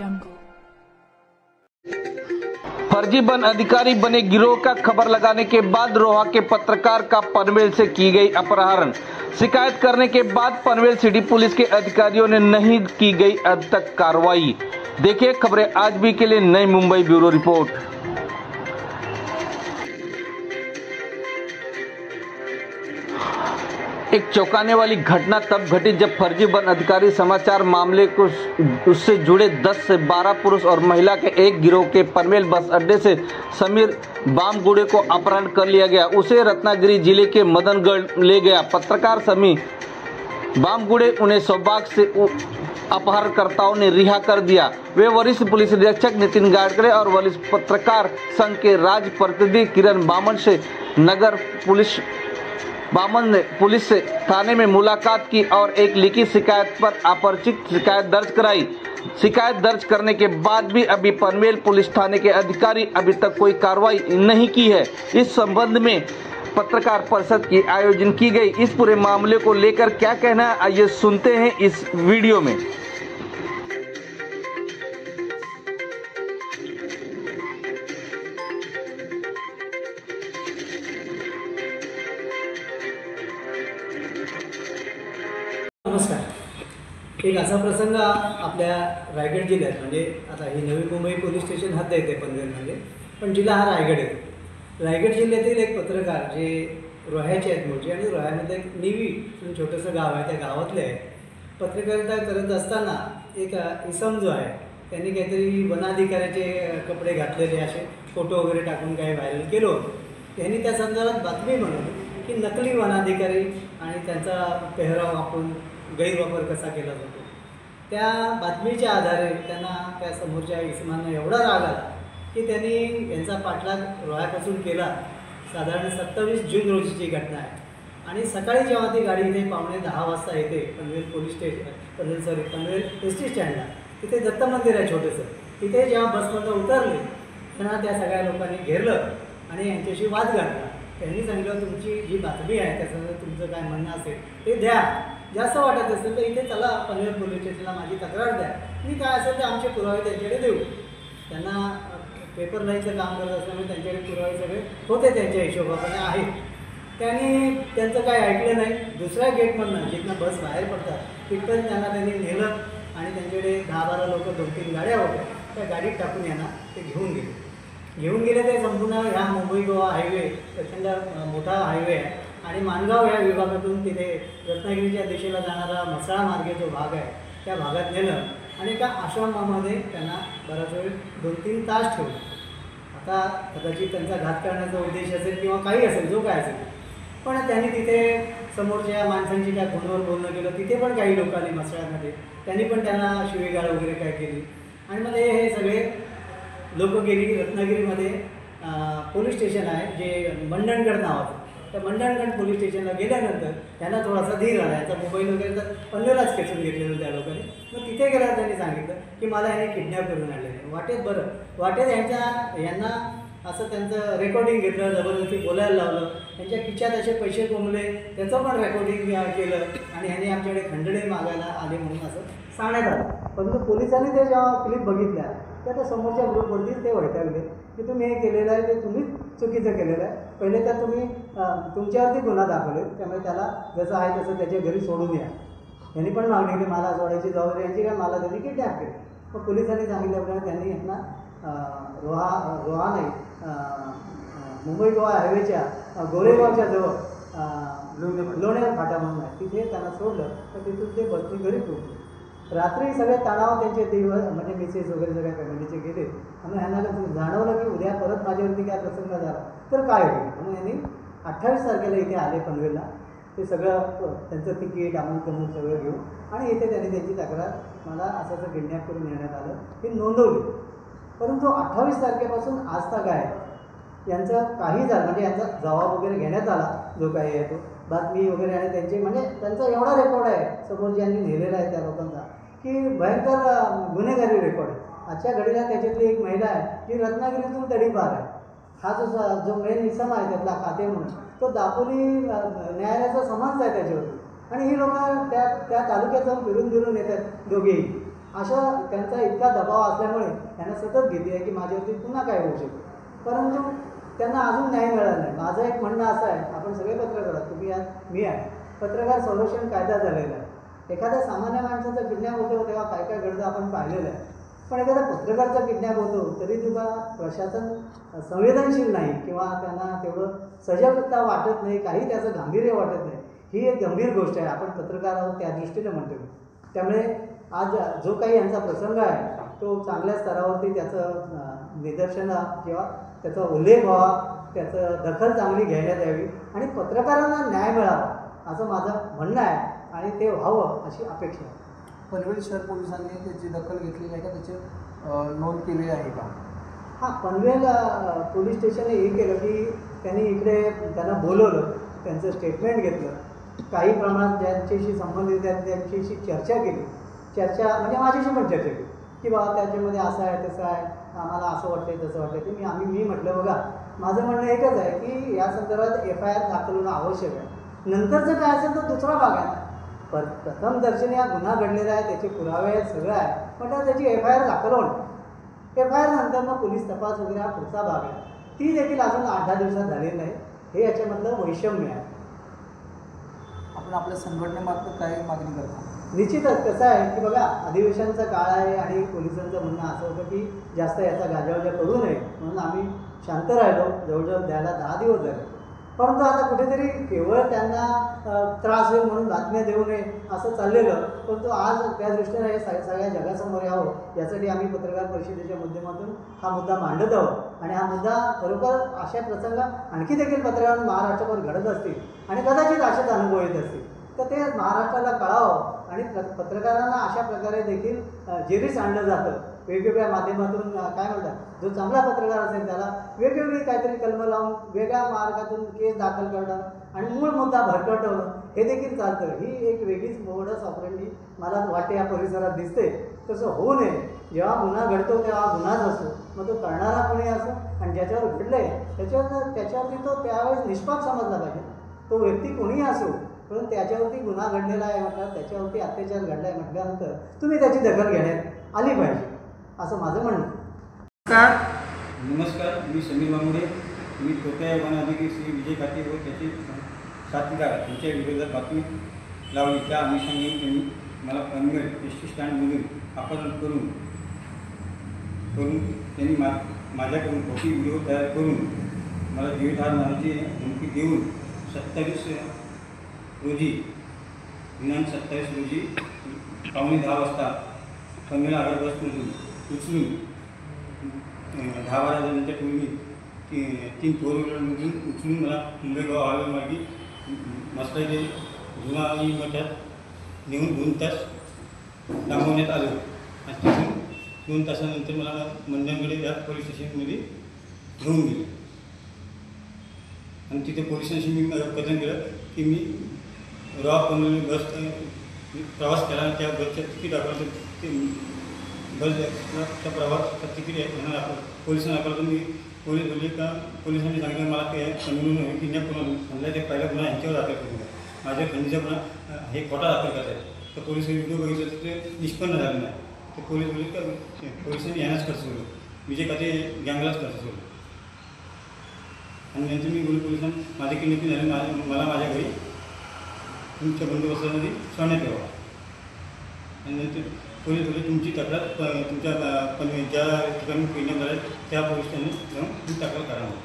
jungle. फर्जी one अधिकारी बने गिरोह का खबर लगाने के बाद रोहा के पत्रकार का पनवेल से की गई अपहरण। शिकायत करने के बाद पनवेल सिटी पुलिस के अधिकारियों ने नहीं की गई अब तक कार्रवाई। देखिए खबरें आज भी के लिए नई मुंबई ब्यूरो रिपोर्ट। एक चौंकाने वाली घटना तब घटी जब फर्जी वन अधिकारी समाचार मामले को उससे जुड़े 10 से 12 पुरुष और महिला के एक गिरोह के पनवेल बस अड्डे से समीर बामगुड़े को अपहरण कर लिया गया। उसे रत्नागिरी जिले के मदनगढ़ ले गया। पत्रकार समीर बामगुड़े उन्हें सौभाग्य से अपहरणकर्ताओं ने रिहा कर दिया। वे वरिष्ठ पुलिस निरीक्षक नितिन गाडकरे और वरिष्ठ पत्रकार संघ के राज्य प्रतिनिधि किरण बामन से नगर पुलिस बामन ने पुलिस से थाने में मुलाकात की और एक लिखित शिकायत पर अपरिचित शिकायत दर्ज कराई। शिकायत दर्ज करने के बाद भी अभी पनवेल पुलिस थाने के अधिकारी अभी तक कोई कार्रवाई नहीं की है। इस संबंध में पत्रकार परिषद की आयोजन की गई। इस पूरे मामले को लेकर क्या कहना है आइए सुनते हैं इस वीडियो में। नमस्कार। एक असा प्रसंग आपल्या रायगड जिल्ह्यात म्हणजे आता ही नवी मुंबई पोलीस स्टेशन हद्द येते पनवेलमध्ये, पण जिल्हा हा रायगड आहे। रायगड जिल्ह्यातील एक पत्रकार जे रोह्याचे आहेत मूळचे आणि रोह्यामध्ये एक निवी छोटंसं गाव आहे, त्या गावातले आहे। पत्रकारिता करत असताना एक इसम जो आहे त्यांनी काहीतरी वनाधिकाऱ्याचे कपडे घातलेले असे फोटो वगैरे टाकून काही व्हायरल केलं होतं। त्यांनी त्या संदर्भात बातमी बनवली की नकली वनाधिकारी आणि त्यांचा पेहराव वापरून गैरवापर कसा केला जातो। त्या बातमीच्या आधारे त्यांना त्या समोरच्या इसमांना एवढा राग आला की त्यांनी यांचा पाठलाग रोह्यापासून केला। साधारण 27 जून रोजीची घटना आहे आणि सकाळी जेव्हा ती गाडी इथे 9:45 वाजता येते Panvel police station Panvel S T स्टँडला, तिथे दत्त मंदिर आहे छोटंसं, तिथे जेव्हा बसमधून उतरले त्यांना त्या सगळ्या लोकांनी घेरलं आणि यांच्याशी वाद घातला। त्यांनी सांगितलं तुमची जी बातमी आहे त्याचं तुमचं काय म्हणणं असेल ते द्या, जास्त वाटत असेल तर इथे चला पनवेल पोलीस स्टेशनला माझी तक्रार द्या, मी काय असेल ते आमचे पुरावे त्यांच्याकडे देऊ। त्यांना पेपर लाईनचं काम करत असल्यामुळे त्यांच्याकडे पुरावे सगळे होते त्यांच्या हिशोबाने आहेत। त्यांनी त्यांचं काय ऐकलं नाही। दुसऱ्या गेटमधनं जिथनं बस बाहेर पडतात तिथपर्यंत त्यांनी नेलं आणि त्यांच्याकडे 10-12 लोक 2-3 गाड्या होत्या, त्या गाडीत टाकून यांना ते घेऊन गेले। ते संपूर्ण ह्या मुंबई गोवा हायवे प्रचंड मोठा हायवे आहे आणि माणगाव ह्या विभागातून तिथे रत्नागिरीच्या दिशेला जाणारा मसाळा मार्गे जो भाग आहे त्या भागात नेलं आणि एका आश्रमामध्ये त्यांना बराच वेळ 2-3 तास ठेवलं। आता कदाचित त्यांचा घात करण्याचा उद्देश असेल किंवा काही असेल, जो काय असेल, पण त्यांनी तिथे समोरच्या माणसांची काय फोनवर बोलणं केलं। तिथे पण काही लोक आली मसाळ्यामध्ये, त्यांनी पण त्यांना शिवीगाळ वगैरे काय केली आणि मग हे सगळे लोक गेली रत्नागिरीमध्ये पोलीस स्टेशन आहे जे मंडणगड नावाचं। त्या मंडणगड पोलीस स्टेशनला गेल्यानंतर त्यांना थोडासा धीर आला, यांचा मोबाईल वगैरे तर पनवेललाच खेचून घेतलेलं त्या लोकांनी। मग तिथे गेल्यावर त्यांनी सांगितलं की मला ह्याने किडनॅप करून आणलेलं आहे। वाटेत यांना असं त्यांचं रेकॉर्डिंग घेतलं, जबरदस्ती बोलायला लावलं, त्यांच्या खिशात असे पैसे कोंबले, त्याचं पण रेकॉर्डिंग केलं आणि ह्यांनी आमच्याकडे खंडणी मागायला आले म्हणून असं सांगण्यात आलं। परंतु पोलिसांनी ते जेव्हा क्लिप बघितल्या त्या समोरच्या ग्रुपवरतीच ते वैतागले की तुम्ही हे केलेलं आहे ते तुम्हीच चुकीचं केलेलं आहे। पहिले तर तुम्ही तुमच्यावरती गुन्हा दाखवले, त्यामुळे त्याला जसं आहे तसं त्याच्या घरी सोडून या। यांनी पण मागणी केली मला सोडायची जबाबदारी यांची काय, मला त्यांनी किडनॅप केली। मग पोलिसांनी सांगितल्याप्रमाणे त्यांनी यांना रोहा नाही मुंबई गोवा हायवेच्या गोरेगावच्या जवळ लोणे फाटा म्हणून आहे तिथे त्यांना सोडलं, तर तिथून ते बसनी घरी पोहोचले। रात्री सगळे तणाव त्यांचे दिवस म्हणजे मिसेस वगैरे सगळ्या फॅमिलीचे गेले आणि ह्यांना जाणवलं की उद्या परत माझ्यावरती काय प्रसंग झाला तर काय होईल, म्हणून यांनी 28 तारखेला इथे आले पनवेलला। ते सगळं त्यांचं तिकीट अमुक सगळं घेऊन आणि इथे त्यांनी त्यांची तक्रार मला असं किडनॅप करून नेण्यात आलं ही नोंदवली। परंतु 28 तारखेपासून आज तक आहे यांचं काही झालं म्हणजे यांचा जबाब वगैरे घेण्यात आला जो काही आहे तो बातमी वगैरे आणि त्यांचे म्हणजे त्यांचा एवढा रेकॉर्ड आहे समोर ज्यांनी नेलेला आहे त्या लोकांचा की भयंकर गुन्हेगारी रेकॉर्ड आहे। आजच्या घडीला त्याच्यातली एक महिला आहे जी रत्नागिरीतून तडीपार आहे। हा जो मेन इसम आहे त्यातला खाते म्हणून तो दापोली न्यायालयाचा समाज आहे त्याच्यावरती आणि ही लोक त्या तालुक्यात जाऊन फिरून येतात दोघेही अशा त्यांचा इतका दबाव असल्यामुळे त्यांना सतत भीती आहे की माझ्यावरती पुन्हा काय होऊ शकतं, परंतु त्यांना अजून न्याय मिळाला नाही. माझं एक म्हणणं असं आहे, आपण सगळे पत्रकार आहात, तुम्ही आहात, मी आहे, पत्रकार संरक्षण कायदा झालेला आहे. एखाद्या सामान्य माणसाचा किडनॅप होतो तेव्हा काय काय घडतं आपण पाहिलेलं आहे, पण एखाद्या पत्रकारचा किडनॅप होतो तरी सुद्धा प्रशासन संवेदनशील नाही किंवा त्यांना तेवढं सजगता वाटत नाही, काही त्याचं गांभीर्य वाटत नाही. ही एक गंभीर गोष्ट आहे, आपण पत्रकार आहोत त्या दृष्टीने म्हणतो. त्यामुळे आज जो काही यांचा प्रसंग आहे तो चांगल्या स्तरावरती त्याचं निदर्शन किंवा त्याचा उल्लेख व्हावा, त्याचं दखल चांगली घेण्यात यावी आणि पत्रकारांना न्याय मिळावा असं माझं म्हणणं आहे आणि ते व्हावं अशी अपेक्षा आहे. पनवेल शहर पोलिसांनी त्याची दखल घेतलेली आहे का, त्याची नोंद केलेली आहे का? हां, पनवेल पोलीस स्टेशनने हे केलं की त्यांनी इकडे त्यांना बोलवलं, त्यांचं स्टेटमेंट घेतलं, काही प्रमाणात ज्यांच्याशी संबंधित आहेत त्यांच्याशी चर्चा केली. चर्चा म्हणजे माझ्याशी पण चर्चा केली की बाबा त्याच्यामध्ये असं आहे तसं आहे, आम्हाला असं वाटतं तसं वाटतं. ते मी म्हटलं बघा माझं म्हणणं एकच आहे की या संदर्भात FIR दाखल होणं आवश्यक आहे. नंतरचं काय असेल तर दुसरा भाग आहे. प्रथम दर्शनी हा गुन्हा घडलेला आहे, त्याचे पुरावे आहेत, सगळं आहे, पण त्याची FIR दाखल होणं, FIR नंतर मग पोलीस तपास वगैरे हा पुढचा भाग आहे. ती देखील अजून 8-10 दिवसात झालेली नाही. हे याच्यामधलं वैषम्य आहे. आपण आपल्या संघटनेमार्फत काय मागणी करता? निश्चितच कसं आहे की बघा अधिवेशनाचा काळ आहे आणि पोलिसांचं म्हणणं असं होतं की जास्त याचा गाजावाजा करू नये म्हणून आम्ही शांत राहिलो. जवळजवळ द्यायला 10 दिवस झाले, परंतु आता कुठेतरी केवळ त्यांना त्रास होईल म्हणून बातम्या देऊ नये असं चाललेलं. परंतु आज त्या दृष्टीने हे सगळ्या जगासमोर यावं यासाठी आम्ही पत्रकार परिषदेच्या माध्यमातून हा मुद्दा मांडत आहोत आणि हा मुद्दा खरोखर अशा प्रसंग आणखी देखील पत्रकार महाराष्ट्रावर घडत असतील आणि कदाचित असेच अनुभव येत असतील तर ते महाराष्ट्राला कळावं आणि पत्रकारांना अशा प्रकारे देखील जेरीस आणलं जातं. वेगवेगळ्या माध्यमातून काय म्हणतात, जो चांगला पत्रकार असेल त्याला वेगवेगळी काहीतरी कलमं लावून वेगळ्या मार्गातून केस दाखल करणं आणि मूळ मुद्दा भरकटवणं हे देखील चालतं. ही एक वेगळीच मोडस ऑपरेंडी मला वाटते या परिसरात दिसते. तसं होऊ नये. जेव्हा गुन्हा घडतो तेव्हा गुन्हाच असतो, मग तो करणारा कोणी असो आणि ज्याच्यावर घडलंय त्याच्यावरती तो त्यावेळेस निष्पाप समजला पाहिजे. तो व्यक्ती कोणीही असो, पण त्याच्यावरती गुन्हा घडलेला आहे म्हटलं, त्याच्यावरती अत्याचार घडला आहे म्हटल्यानंतर तुम्ही त्याची दखल घेण्यात आली पाहिजे असं माझं म्हणणं. नमस्कार, मी समीर बांगुडे. मी कोट्या वन अधिकारी श्री विजय काटे व त्याचे साथीदार यांच्या विरोधात बातमी लावली. त्या अनुषंगाने त्यांनी मला पनवेल एस टी स्टँडमधून अपहरण करून त्यांनी माझ्याकडून खोटी व्हिडिओ तयार करून मला जीवितहानी मारण्याची धमकी देऊन 27 रोजी दिनांक 27 रोजी 9:15 वाजता पनवेल आगार बसमधून उचलून 10-12 जणांच्या टोळीने 3 फोर व्हीलरमधून उचलून मला मुंबई गाव हवेमार्गी मस्ताई जुनाई मठात नेऊन 2 तास थांबवण्यात आलं आणि तिथून 2 तासानंतर मला मंडणगडे या पोलीस स्टेशनमध्ये घेऊन गेले आणि तिथे पोलिसांशी मी कथन केलं की मी पनवेल बस प्रवास केला आणि त्या बसच्या तिकीट दाखवलं. ते बसच्या प्रवासाचं तिकीट यांना पोलिसांना दाखवलं. तर मी पोलीस बोलले का पोलिसांनी सांगितलं मला ते पनवेलून किडनॅप करून आणलं, ते पहिला गुन्हा यांच्यावर दाखल करून द्या, माझ्या खंडीचा गुन्हा हे खोटा दाखल करत आहे. तर पोलिसांनी व्हिडिओ बघितलं तर ते निष्पन्न झालं नाही. तर पोलीस बोलले का पोलिसांनी यांनाच खर्चवलं, विजय काते गँगलाच खर्चवलं. आणि नंतर मी बोललो पोलिसांना माझे किडनॅपिंग झाले, मला माझ्या घरी तुमच्या बंदोबस्तामध्ये सोडण्यात यावं. आणि नंतर पोलीस बोलले तुमची तक्रार तुमच्या पनवेल ज्या ठिकाणी किडनॅप झाला त्या पोलीस स्टेशनने जाऊन तुम्ही तक्रार करावं.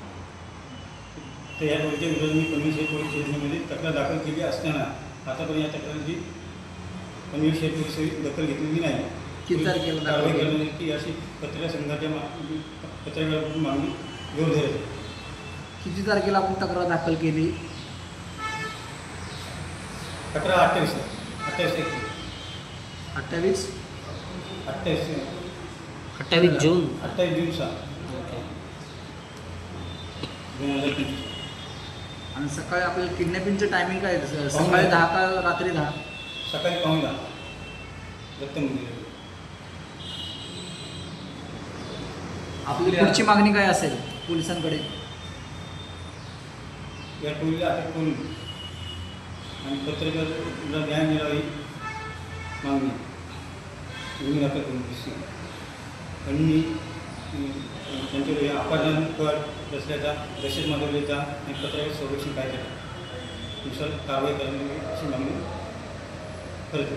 तर या पोलीसच्या विरोधात मी पनवेल शहर पोलीस स्टेशनमध्ये तक्रार दाखल केली असताना आतापर्यंत या तक्रारीची पनवेल शहर पोलीस दखल घेतलेली नाही. कारवाई करण्याची की अशी पत्रकार संघाच्या पत्रकारांकडून मागणी जोर धरत. किती तारखेला आपण तक्रार दाखल केली? तक्रार 28 जून 2025. आणि सकाळी आपल्याला किडनॅपिंगचं टायमिंग काय आहे? सकाळी 10 का रात्री 10? सकाळी 9:15 दत्त मंदिर. आपली पुढची मागणी काय असेल पोलिसांकडे? या टोळीला अटक करून आणि पत्रकारांना न्याय मिळावी मागणी. गुन्हे दाखल करून दिसतो. त्यांनी त्यांच्याकडे अपहरण कट रचल्याचा दहशत माजवल्याचा आणि पत्रकार संरक्षण कायद्यानुसार कारवाई करण्याची अशी मागणी करतो.